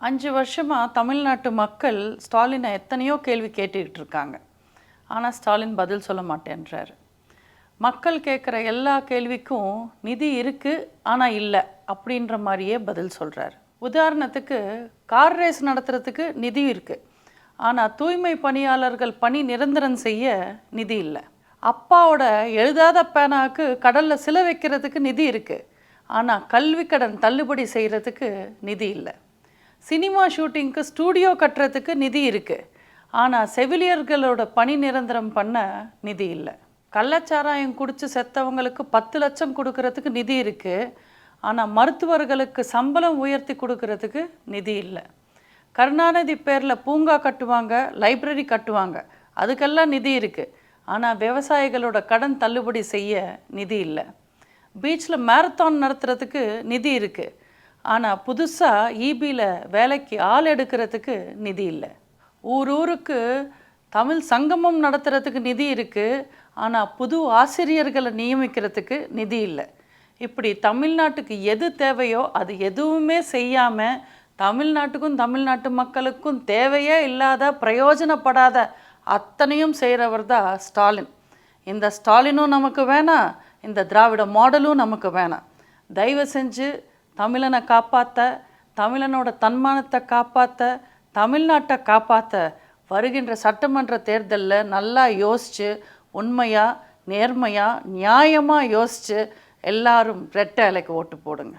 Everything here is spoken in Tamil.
5 வருஷமா தமிழ்நாட்டு மக்கள் ஸ்டாலினை எத்தனையோ கேள்வி கேட்டுக்கிட்டு இருக்காங்க. ஆனால் ஸ்டாலின் பதில் சொல்ல மாட்டேன்றாரு. மக்கள் கேட்குற எல்லா கேள்விக்கும் நிதி இருக்குது ஆனால் இல்லை அப்படின்ற மாதிரியே பதில் சொல்கிறார். உதாரணத்துக்கு கார் ரேஸ் நடத்துறதுக்கு நிதி இருக்குது, ஆனால் தூய்மை பணியாளர்கள் பணி நிரந்தரம் செய்ய நிதி இல்லை. அப்பாவோட எழுதாத பேனாவுக்கு கடலில் சிலை வைக்கிறதுக்கு நிதி இருக்குது, ஆனால் கல்வி கடன் தள்ளுபடி செய்கிறதுக்கு நிதி இல்லை. சினிமா ஷூட்டிங்க்கு ஸ்டூடியோ கட்டுறதுக்கு நிதி இருக்குது, ஆனால் செவிலியர்களோட பணி நிரந்தரம் பண்ண நிதி இல்லை. கள்ளச்சாராயம் குடித்து செத்தவங்களுக்கு 10 லட்சம் கொடுக்கறதுக்கு நிதி இருக்குது, ஆனால் மருத்துவர்களுக்கு சம்பளம் உயர்த்தி கொடுக்கறதுக்கு நிதி இல்லை. கருணாநிதி பேரில் பூங்கா கட்டுவாங்க, லைப்ரரி கட்டுவாங்க, அதுக்கெல்லாம் நிதி இருக்குது, ஆனால் விவசாயிகளோட கடன் தள்ளுபடி செய்ய நிதி இல்லை. பீச்சில் மேரத்தான் நடத்துறதுக்கு நிதி இருக்குது, ஆனால் புதுசாக ஈபியில் வேலைக்கு ஆள் எடுக்கிறதுக்கு நிதி இல்லை. ஊருக்கு தமிழ் சங்கமம் நடத்துறதுக்கு நிதி இருக்குது, ஆனால் புது ஆசிரியர்களை நியமிக்கிறதுக்கு நிதி இல்லை. இப்படி தமிழ்நாட்டுக்கு எது தேவையோ அது எதுவுமே செய்யாமல் தமிழ்நாட்டுக்கும் தமிழ்நாட்டு மக்களுக்கும் தேவையே இல்லாத பிரயோஜனப்படாத அத்தனையும் செய்கிறவர் தான் ஸ்டாலின். இந்த ஸ்டாலினும் நமக்கு வேணாம், இந்த திராவிட மாடலும் நமக்கு வேணாம். தயவு செஞ்சு தமிழனை காப்பாற்ற, தமிழனோட தன்மானத்தை காப்பாற்ற, தமிழ்நாட்டை காப்பாற்ற வருகின்ற சட்டமன்ற தேர்தலில் நல்லா யோசித்து, உண்மையாக நேர்மையாக நியாயமாக யோசித்து எல்லாரும் ரெட்டை இலைக்கு ஓட்டு போடுங்க.